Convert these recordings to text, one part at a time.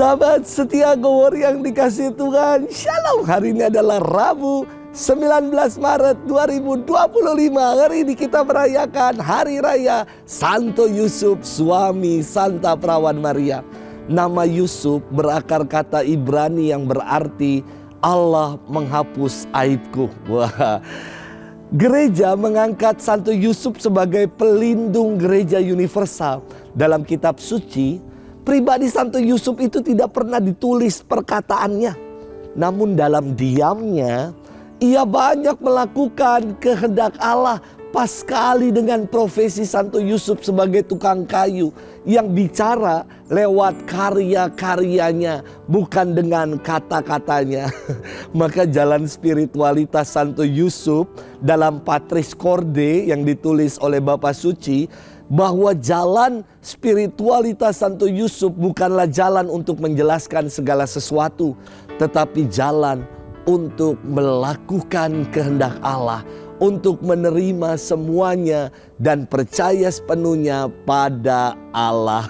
Sahabat setia Go Word yang dikasihi Tuhan, Shalom. Hari ini adalah Rabu 19 Maret 2025. Hari ini kita merayakan Hari Raya Santo Yusuf, suami Santa Perawan Maria. Nama Yusuf berakar kata Ibrani yang berarti Allah menghapus aibku. Wah. Gereja mengangkat Santo Yusuf sebagai pelindung gereja universal. Dalam kitab suci, pribadi Santo Yusuf itu tidak pernah ditulis perkataannya. Namun dalam diamnya, ia banyak melakukan kehendak Allah. Pas sekali dengan profesi Santo Yusuf sebagai tukang kayu yang bicara lewat karya-karyanya, bukan dengan kata-katanya. Maka jalan spiritualitas Santo Yusuf dalam Patris Corde yang ditulis oleh Bapak Suci, bahwa jalan spiritualitas Santo Yusuf bukanlah jalan untuk menjelaskan segala sesuatu, tetapi jalan untuk melakukan kehendak Allah, untuk menerima semuanya dan percaya sepenuhnya pada Allah.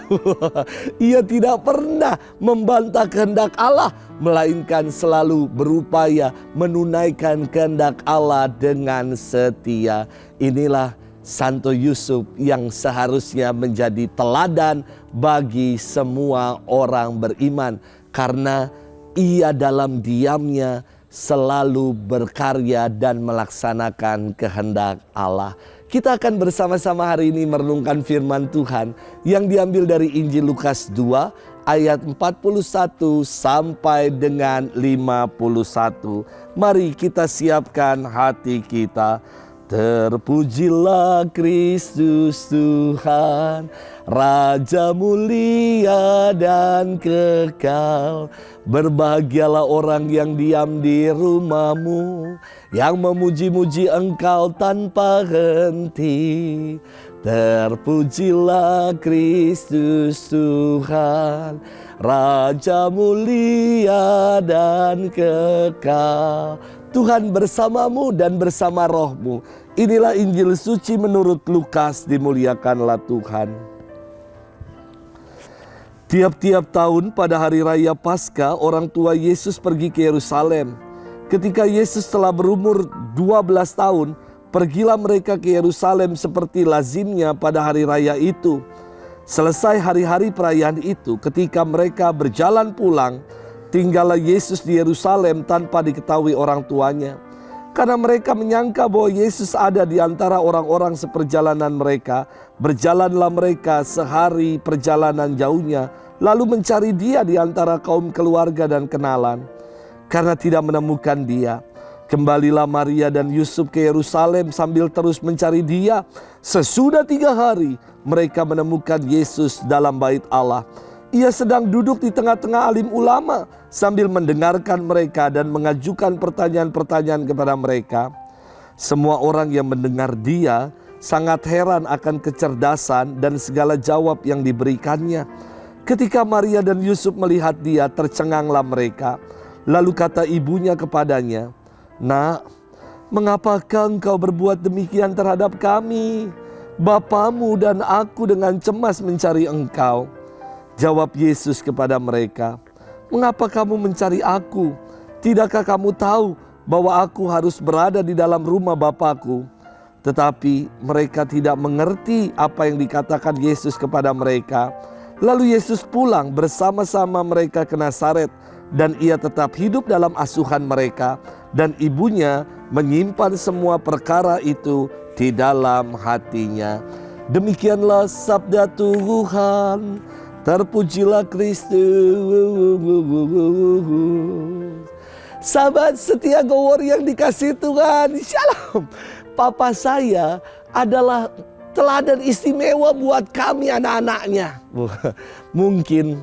Ia tidak pernah membantah kehendak Allah, melainkan selalu berupaya menunaikan kehendak Allah dengan setia. Inilah Santo Yusuf yang seharusnya menjadi teladan bagi semua orang beriman, karena ia dalam diamnya selalu berkarya dan melaksanakan kehendak Allah. Kita akan bersama-sama hari ini merenungkan firman Tuhan yang diambil dari Injil Lukas 2 ayat 41 sampai dengan 51. Mari kita siapkan hati kita. Terpujilah Kristus Tuhan, Raja mulia dan kekal. Berbahagialah orang yang diam di rumahmu, yang memuji-muji Engkau tanpa henti. Terpujilah Kristus Tuhan, Raja mulia dan kekal. Tuhan bersamamu dan bersama rohmu. Inilah Injil suci menurut Lukas, dimuliakanlah Tuhan. Tiap-tiap tahun pada hari raya Paskah, orang tua Yesus pergi ke Yerusalem. Ketika Yesus telah berumur 12 tahun, pergilah mereka ke Yerusalem seperti lazimnya pada hari raya itu. Selesai hari-hari perayaan itu, ketika mereka berjalan pulang, tinggallah Yesus di Yerusalem tanpa diketahui orang tuanya. Karena mereka menyangka bahwa Yesus ada di antara orang-orang seperjalanan mereka, berjalanlah mereka sehari perjalanan jauhnya, lalu mencari dia di antara kaum keluarga dan kenalan. Karena tidak menemukan dia, kembalilah Maria dan Yusuf ke Yerusalem sambil terus mencari dia. Sesudah 3 hari, mereka menemukan Yesus dalam bait Allah. Ia sedang duduk di tengah-tengah alim ulama sambil mendengarkan mereka dan mengajukan pertanyaan-pertanyaan kepada mereka. Semua orang yang mendengar dia sangat heran akan kecerdasan dan segala jawab yang diberikannya. Ketika Maria dan Yusuf melihat dia, tercenganglah mereka. Lalu kata ibunya kepadanya, "Nak, mengapakah engkau berbuat demikian terhadap kami? Bapamu dan aku dengan cemas mencari engkau." Jawab Yesus kepada mereka, "Mengapa kamu mencari aku? Tidakkah kamu tahu bahwa aku harus berada di dalam rumah Bapakku?" Tetapi mereka tidak mengerti apa yang dikatakan Yesus kepada mereka. Lalu Yesus pulang bersama-sama mereka ke Nazaret, dan ia tetap hidup dalam asuhan mereka, dan ibunya menyimpan semua perkara itu di dalam hatinya. Demikianlah sabda Tuhan. Terpujilah Kristus. Sahabat setia Go Word yang dikasihi Tuhan, Shalom. Papa saya adalah teladan istimewa buat kami anak-anaknya. Mungkin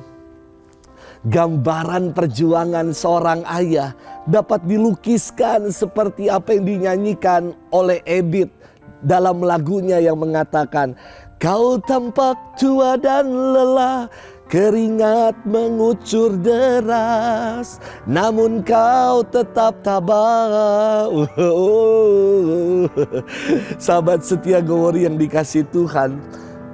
gambaran perjuangan seorang ayah dapat dilukiskan seperti apa yang dinyanyikan oleh Ebit dalam lagunya yang mengatakan, "Kau tampak tua dan lelah, keringat mengucur deras, namun kau tetap tabah." Sahabat setia Go Word yang dikasihi Tuhan,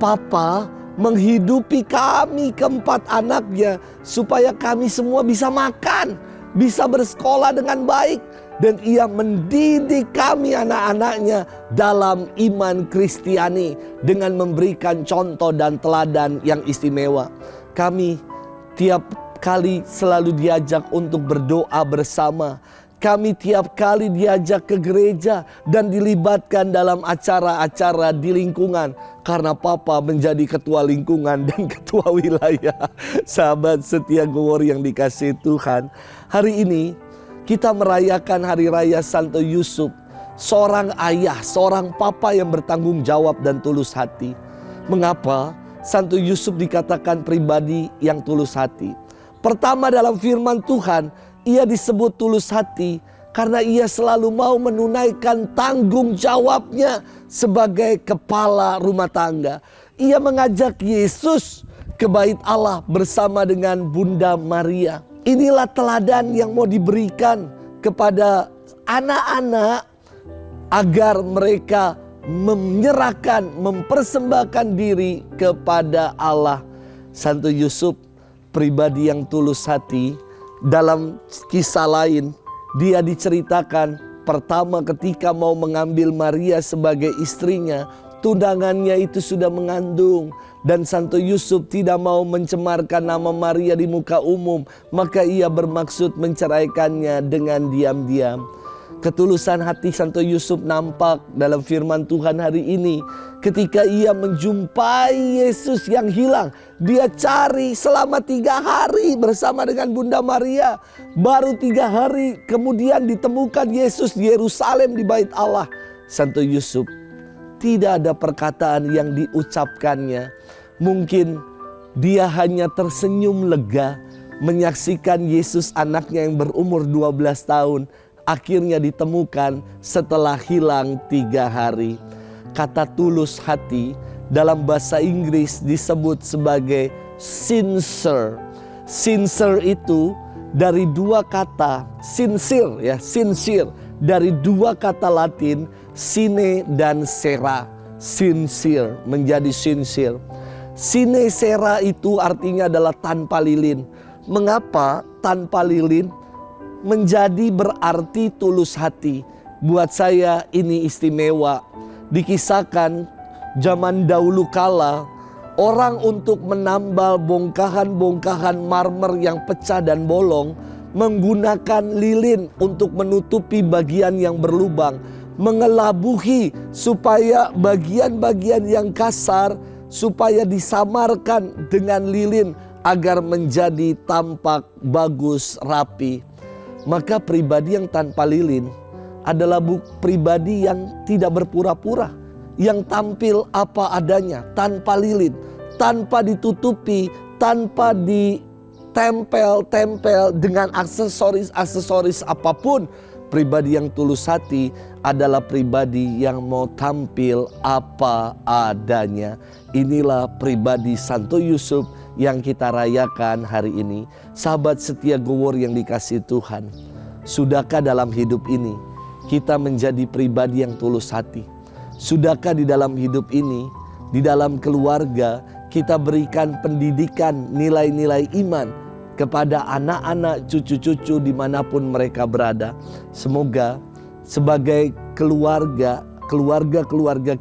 Papa menghidupi kami keempat anaknya, supaya kami semua bisa makan, bisa bersekolah dengan baik. Dan ia mendidik kami anak-anaknya dalam iman Kristiani dengan memberikan contoh dan teladan yang istimewa. Kami tiap kali selalu diajak untuk berdoa bersama. Kami tiap kali diajak ke gereja dan dilibatkan dalam acara-acara di lingkungan. Karena Papa menjadi ketua lingkungan dan ketua wilayah. Sahabat setia Gowori yang dikasihi Tuhan, hari ini kita merayakan Hari Raya Santo Yusuf. Seorang ayah, seorang papa yang bertanggung jawab dan tulus hati. Mengapa Santo Yusuf dikatakan pribadi yang tulus hati? Pertama, dalam firman Tuhan, ia disebut tulus hati karena ia selalu mau menunaikan tanggung jawabnya sebagai kepala rumah tangga. Ia mengajak Yesus ke bait Allah bersama dengan Bunda Maria. Inilah teladan yang mau diberikan kepada anak-anak agar mereka menyerahkan, mempersembahkan diri kepada Allah. Santo Yusuf pribadi yang tulus hati. Dalam kisah lain, dia diceritakan pertama ketika mau mengambil Maria sebagai istrinya, tunangannya itu sudah mengandung. Dan Santo Yusuf tidak mau mencemarkan nama Maria di muka umum, maka ia bermaksud menceraikannya dengan diam-diam. Ketulusan hati Santo Yusuf nampak dalam firman Tuhan hari ini. Ketika ia menjumpai Yesus yang hilang, dia cari selama 3 hari bersama dengan Bunda Maria. Baru 3 hari kemudian ditemukan Yesus di Yerusalem di bait Allah. Santo Yusuf tidak ada perkataan yang diucapkannya. Mungkin dia hanya tersenyum lega menyaksikan Yesus anaknya yang berumur 12 tahun. Akhirnya ditemukan setelah hilang 3 hari. Kata tulus hati dalam bahasa Inggris disebut sebagai sincere. Sincere itu dari 2 kata, sincere ya, sincere. Dari 2 kata Latin, sine dan sera. Sincere menjadi sincere. Sine sera itu artinya adalah tanpa lilin. Mengapa tanpa lilin? Menjadi berarti tulus hati. Buat saya ini istimewa. Dikisahkan zaman dahulu kala, orang untuk menambal bongkahan-bongkahan marmer yang pecah dan bolong menggunakan lilin untuk menutupi bagian yang berlubang, mengelabuhi supaya bagian-bagian yang kasar supaya disamarkan dengan lilin agar menjadi tampak bagus rapi. Maka pribadi yang tanpa lilin adalah pribadi yang tidak berpura-pura, yang tampil apa adanya, tanpa lilin, tanpa ditutupi, tanpa ditempel-tempel dengan aksesoris-aksesoris apapun. Pribadi yang tulus hati adalah pribadi yang mau tampil apa adanya. Inilah pribadi Santo Yusuf yang kita rayakan hari ini. Sahabat setia Gowori yang dikasihi Tuhan, sudahkah dalam hidup ini kita menjadi pribadi yang tulus hati? Sudahkah di dalam hidup ini, di dalam keluarga, kita berikan pendidikan nilai-nilai iman kepada anak-anak, cucu-cucu dimanapun mereka berada? Semoga sebagai keluarga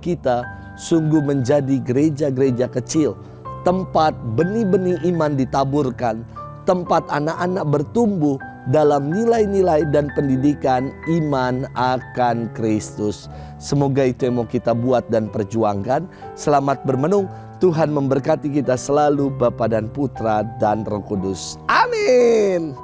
kita sungguh menjadi gereja-gereja kecil, tempat benih-benih iman ditaburkan, tempat anak-anak bertumbuh dalam nilai-nilai dan pendidikan iman akan Kristus. Semoga itu yang mau kita buat dan perjuangkan. Selamat bermenung. Tuhan memberkati kita selalu, Bapa dan Putra dan Roh Kudus. Amin.